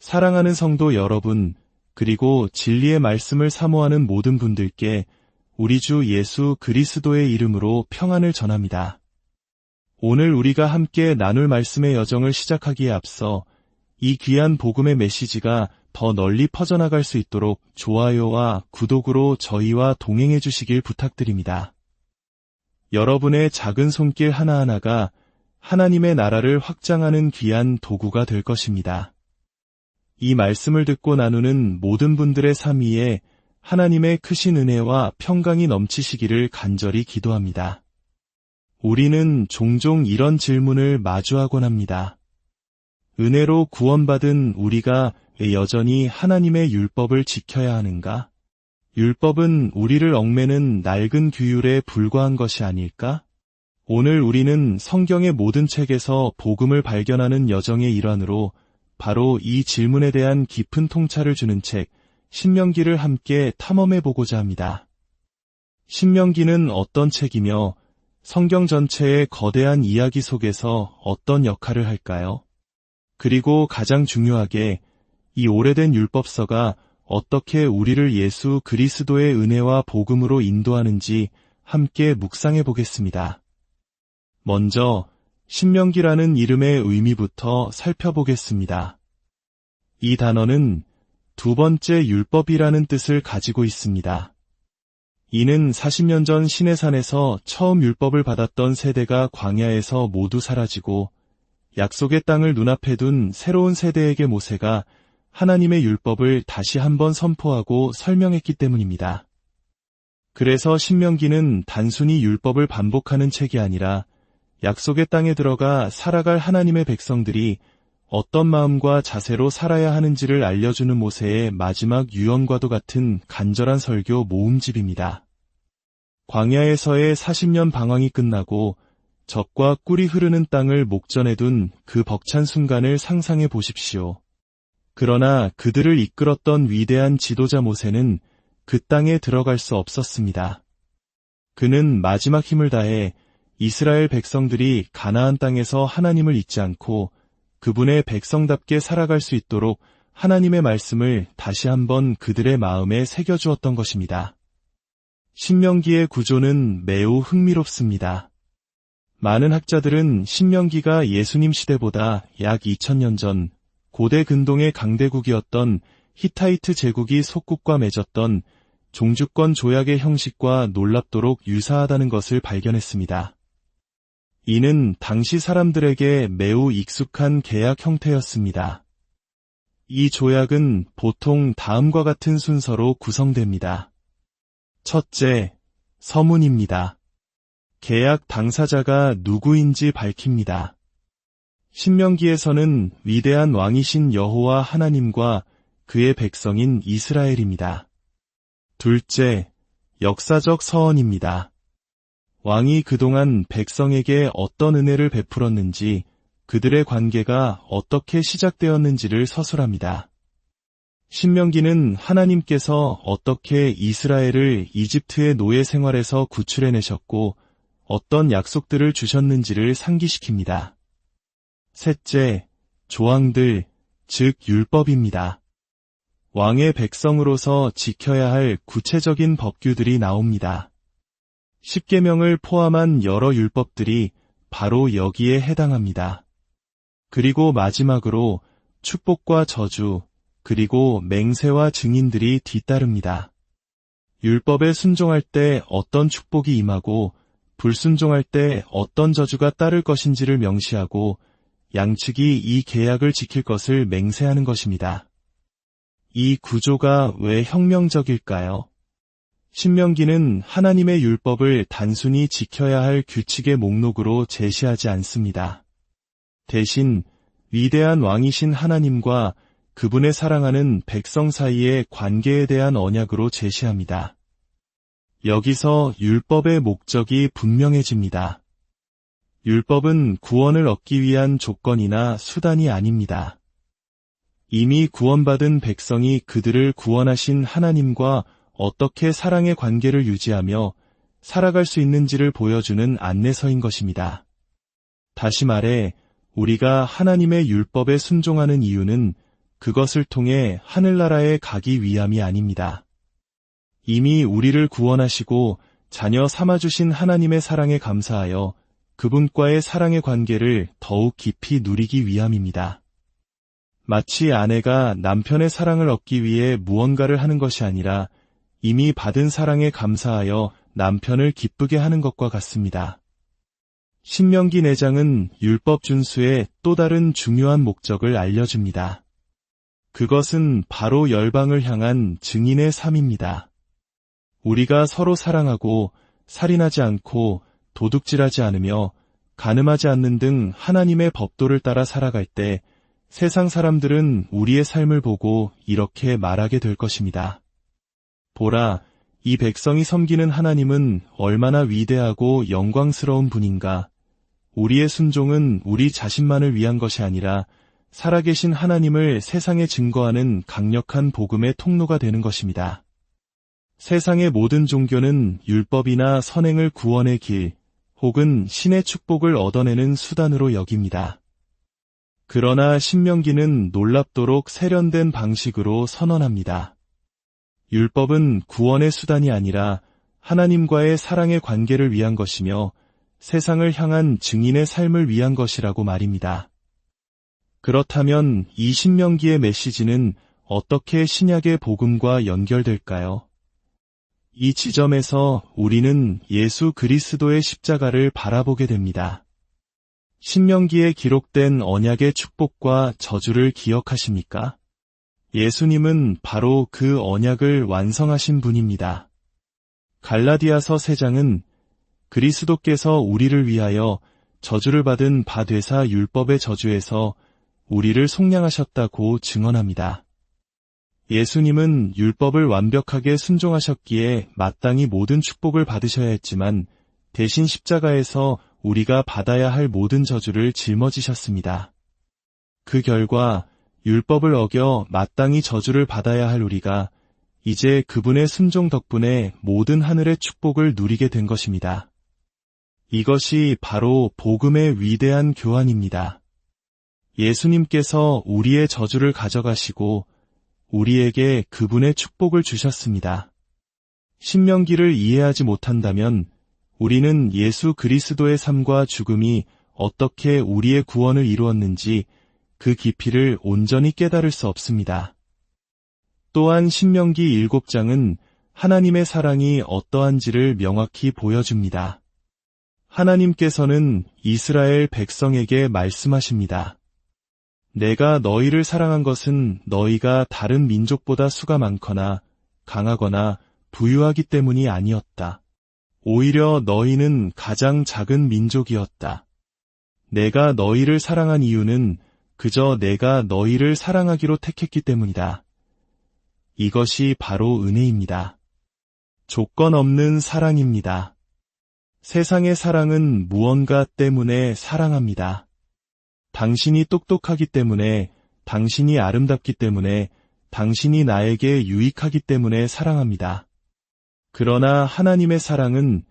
사랑하는 성도 여러분, 그리고 진리의 말씀을 사모하는 모든 분들께 우리 주 예수 그리스도의 이름으로 평안을 전합니다. 오늘 우리가 함께 나눌 말씀의 여정을 시작하기에 앞서 이 귀한 복음의 메시지가 더 널리 퍼져나갈 수 있도록 좋아요와 구독으로 저희와 동행해 주시길 부탁드립니다. 여러분의 작은 손길 하나하나가 하나님의 나라를 확장하는 귀한 도구가 될 것입니다. 이 말씀을 듣고 나누는 모든 분들의 삶 위에 하나님의 크신 은혜와 평강이 넘치시기를 간절히 기도합니다. 우리는 종종 이런 질문을 마주하곤 합니다. 은혜로 구원받은 우리가 왜 여전히 하나님의 율법을 지켜야 하는가? 율법은 우리를 얽매는 낡은 규율에 불과한 것이 아닐까? 오늘 우리는 성경의 모든 책에서 복음을 발견하는 여정의 일환으로 바로 이 질문에 대한 깊은 통찰을 주는 책, 신명기를 함께 탐험해보고자 합니다. 신명기는 어떤 책이며 성경 전체의 거대한 이야기 속에서 어떤 역할을 할까요? 그리고 가장 중요하게 이 오래된 율법서가 어떻게 우리를 예수 그리스도의 은혜와 복음으로 인도하는지 함께 묵상해 보겠습니다. 먼저 신명기라는 이름의 의미부터 살펴보겠습니다. 이 단어는 두 번째 율법이라는 뜻을 가지고 있습니다. 이는 40년 전 시내산에서 처음 율법을 받았던 세대가 광야에서 모두 사라지고 약속의 땅을 눈앞에 둔 새로운 세대에게 모세가 하나님의 율법을 다시 한번 선포하고 설명했기 때문입니다. 그래서 신명기는 단순히 율법을 반복하는 책이 아니라 약속의 땅에 들어가 살아갈 하나님의 백성들이 어떤 마음과 자세로 살아야 하는지를 알려주는 모세의 마지막 유언과도 같은 간절한 설교 모음집입니다. 광야에서의 40년 방황이 끝나고 젖과 꿀이 흐르는 땅을 목전에 둔 그 벅찬 순간을 상상해 보십시오. 그러나 그들을 이끌었던 위대한 지도자 모세는 그 땅에 들어갈 수 없었습니다. 그는 마지막 힘을 다해 이스라엘 백성들이 가나안 땅에서 하나님을 잊지 않고 그분의 백성답게 살아갈 수 있도록 하나님의 말씀을 다시 한번 그들의 마음에 새겨주었던 것입니다. 신명기의 구조는 매우 흥미롭습니다. 많은 학자들은 신명기가 예수님 시대보다 약 2000년 전 고대 근동의 강대국이었던 히타이트 제국이 속국과 맺었던 종주권 조약의 형식과 놀랍도록 유사하다는 것을 발견했습니다. 이는 당시 사람들에게 매우 익숙한 계약 형태였습니다. 이 조약은 보통 다음과 같은 순서로 구성됩니다. 첫째, 서문입니다. 계약 당사자가 누구인지 밝힙니다. 신명기에서는 위대한 왕이신 여호와 하나님과 그의 백성인 이스라엘입니다. 둘째, 역사적 서언입니다. 왕이 그동안 백성에게 어떤 은혜를 베풀었는지, 그들의 관계가 어떻게 시작되었는지를 서술합니다. 신명기는 하나님께서 어떻게 이스라엘을 이집트의 노예 생활에서 구출해내셨고 어떤 약속들을 주셨는지를 상기시킵니다. 셋째, 조항들, 즉 율법입니다. 왕의 백성으로서 지켜야 할 구체적인 법규들이 나옵니다. 십계명을 포함한 여러 율법들이 바로 여기에 해당합니다. 그리고 마지막으로 축복과 저주, 그리고 맹세와 증인들이 뒤따릅니다. 율법에 순종할 때 어떤 축복이 임하고 불순종할 때 어떤 저주가 따를 것인지를 명시하고 양측이 이 계약을 지킬 것을 맹세하는 것입니다. 이 구조가 왜 혁명적일까요? 신명기는 하나님의 율법을 단순히 지켜야 할 규칙의 목록으로 제시하지 않습니다. 대신 위대한 왕이신 하나님과 그분의 사랑하는 백성 사이의 관계에 대한 언약으로 제시합니다. 여기서 율법의 목적이 분명해집니다. 율법은 구원을 얻기 위한 조건이나 수단이 아닙니다. 이미 구원받은 백성이 그들을 구원하신 하나님과 어떻게 사랑의 관계를 유지하며 살아갈 수 있는지를 보여주는 안내서인 것입니다. 다시 말해 우리가 하나님의 율법에 순종하는 이유는 그것을 통해 하늘나라에 가기 위함이 아닙니다. 이미 우리를 구원하시고 자녀 삼아주신 하나님의 사랑에 감사하여 그분과의 사랑의 관계를 더욱 깊이 누리기 위함입니다. 마치 아내가 남편의 사랑을 얻기 위해 무언가를 하는 것이 아니라 이미 받은 사랑에 감사하여 남편을 기쁘게 하는 것과 같습니다. 신명기 4장은 율법 준수의 또 다른 중요한 목적을 알려줍니다. 그것은 바로 열방을 향한 증인의 삶입니다. 우리가 서로 사랑하고 살인하지 않고 도둑질하지 않으며 간음하지 않는 등 하나님의 법도를 따라 살아갈 때 세상 사람들은 우리의 삶을 보고 이렇게 말하게 될 것입니다. 보라, 이 백성이 섬기는 하나님은 얼마나 위대하고 영광스러운 분인가. 우리의 순종은 우리 자신만을 위한 것이 아니라 살아계신 하나님을 세상에 증거하는 강력한 복음의 통로가 되는 것입니다. 세상의 모든 종교는 율법이나 선행을 구원의 길, 혹은 신의 축복을 얻어내는 수단으로 여깁니다. 그러나 신명기는 놀랍도록 세련된 방식으로 선언합니다. 율법은 구원의 수단이 아니라 하나님과의 사랑의 관계를 위한 것이며 세상을 향한 증인의 삶을 위한 것이라고 말입니다. 그렇다면 이 신명기의 메시지는 어떻게 신약의 복음과 연결될까요? 이 지점에서 우리는 예수 그리스도의 십자가를 바라보게 됩니다. 신명기에 기록된 언약의 축복과 저주를 기억하십니까? 예수님은 바로 그 언약을 완성하신 분입니다. 갈라디아서 3장은 그리스도께서 우리를 위하여 저주를 받은 바 되사 율법의 저주에서 우리를 속량하셨다고 증언합니다. 예수님은 율법을 완벽하게 순종하셨기에 마땅히 모든 축복을 받으셔야 했지만 대신 십자가에서 우리가 받아야 할 모든 저주를 짊어지셨습니다. 그 결과 율법을 어겨 마땅히 저주를 받아야 할 우리가 이제 그분의 순종 덕분에 모든 하늘의 축복을 누리게 된 것입니다. 이것이 바로 복음의 위대한 교환입니다. 예수님께서 우리의 저주를 가져가시고 우리에게 그분의 축복을 주셨습니다. 신명기를 이해하지 못한다면 우리는 예수 그리스도의 삶과 죽음이 어떻게 우리의 구원을 이루었는지 그 깊이를 온전히 깨달을 수 없습니다. 또한 신명기 7장은 하나님의 사랑이 어떠한지를 명확히 보여줍니다. 하나님께서는 이스라엘 백성에게 말씀하십니다. 내가 너희를 사랑한 것은 너희가 다른 민족보다 수가 많거나 강하거나 부유하기 때문이 아니었다. 오히려 너희는 가장 작은 민족이었다. 내가 너희를 사랑한 이유는 그저 내가 너희를 사랑하기로 택했기 때문이다. 이것이 바로 은혜입니다. 조건 없는 사랑입니다. 세상의 사랑은 무언가 때문에 사랑합니다. 당신이 똑똑하기 때문에, 당신이 아름답기 때문에, 당신이 나에게 유익하기 때문에 사랑합니다. 그러나 하나님의 사랑은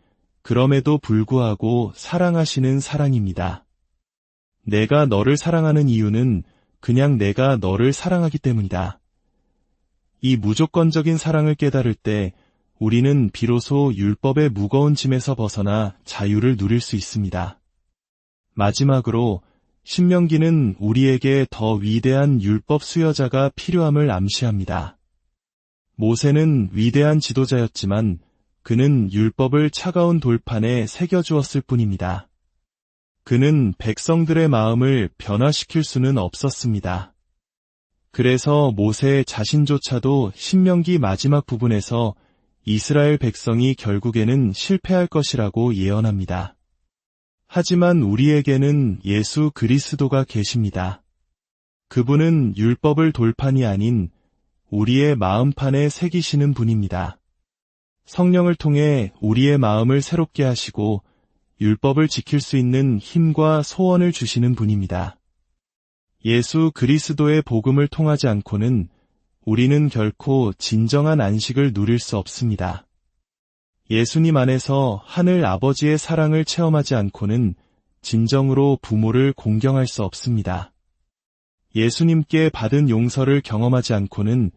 그럼에도 불구하고 사랑하시는 사랑입니다. 내가 너를 사랑하는 이유는 그냥 내가 너를 사랑하기 때문이다. 이 무조건적인 사랑을 깨달을 때 우리는 비로소 율법의 무거운 짐에서 벗어나 자유를 누릴 수 있습니다. 마지막으로 신명기는 우리에게 더 위대한 율법 수여자가 필요함을 암시합니다. 모세는 위대한 지도자였지만 그는 율법을 차가운 돌판에 새겨주었을 뿐입니다. 그는 백성들의 마음을 변화시킬 수는 없었습니다. 그래서 모세 자신조차도 신명기 마지막 부분에서 이스라엘 백성이 결국에는 실패할 것이라고 예언합니다. 하지만 우리에게는 예수 그리스도가 계십니다. 그분은 율법을 돌판이 아닌 우리의 마음판에 새기시는 분입니다. 성령을 통해 우리의 마음을 새롭게 하시고 율법을 지킬 수 있는 힘과 소원을 주시는 분입니다. 예수 그리스도의 복음을 통하지 않고는 우리는 결코 진정한 안식을 누릴 수 없습니다. 예수님 안에서 하늘 아버지의 사랑을 체험하지 않고는 진정으로 부모를 공경할 수 없습니다. 예수님께 받은 용서를 경험하지 않고는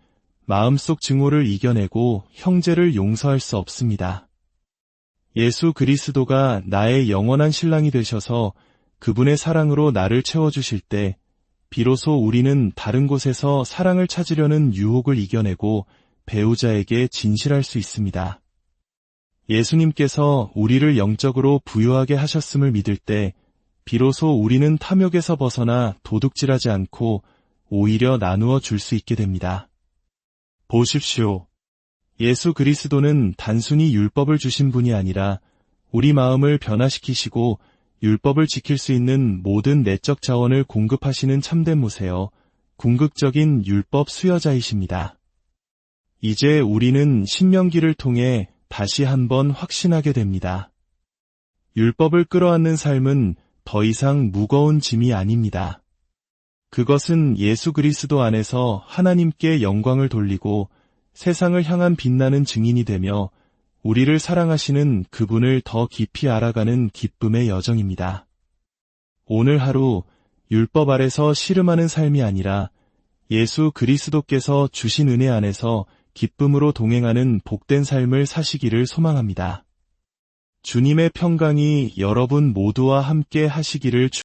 마음속 증오를 이겨내고 형제를 용서할 수 없습니다. 예수 그리스도가 나의 영원한 신랑이 되셔서 그분의 사랑으로 나를 채워주실 때 비로소 우리는 다른 곳에서 사랑을 찾으려는 유혹을 이겨내고 배우자에게 진실할 수 있습니다. 예수님께서 우리를 영적으로 부유하게 하셨음을 믿을 때 비로소 우리는 탐욕에서 벗어나 도둑질하지 않고 오히려 나누어 줄 수 있게 됩니다. 보십시오. 예수 그리스도는 단순히 율법을 주신 분이 아니라 우리 마음을 변화시키시고 율법을 지킬 수 있는 모든 내적 자원을 공급하시는 참된 모세여 궁극적인 율법 수여자이십니다. 이제 우리는 신명기를 통해 다시 한번 확신하게 됩니다. 율법을 끌어안는 삶은 더 이상 무거운 짐이 아닙니다. 그것은 예수 그리스도 안에서 하나님께 영광을 돌리고 세상을 향한 빛나는 증인이 되며 우리를 사랑하시는 그분을 더 깊이 알아가는 기쁨의 여정입니다. 오늘 하루 율법 아래서 씨름하는 삶이 아니라 예수 그리스도께서 주신 은혜 안에서 기쁨으로 동행하는 복된 삶을 사시기를 소망합니다. 주님의 평강이 여러분 모두와 함께 하시기를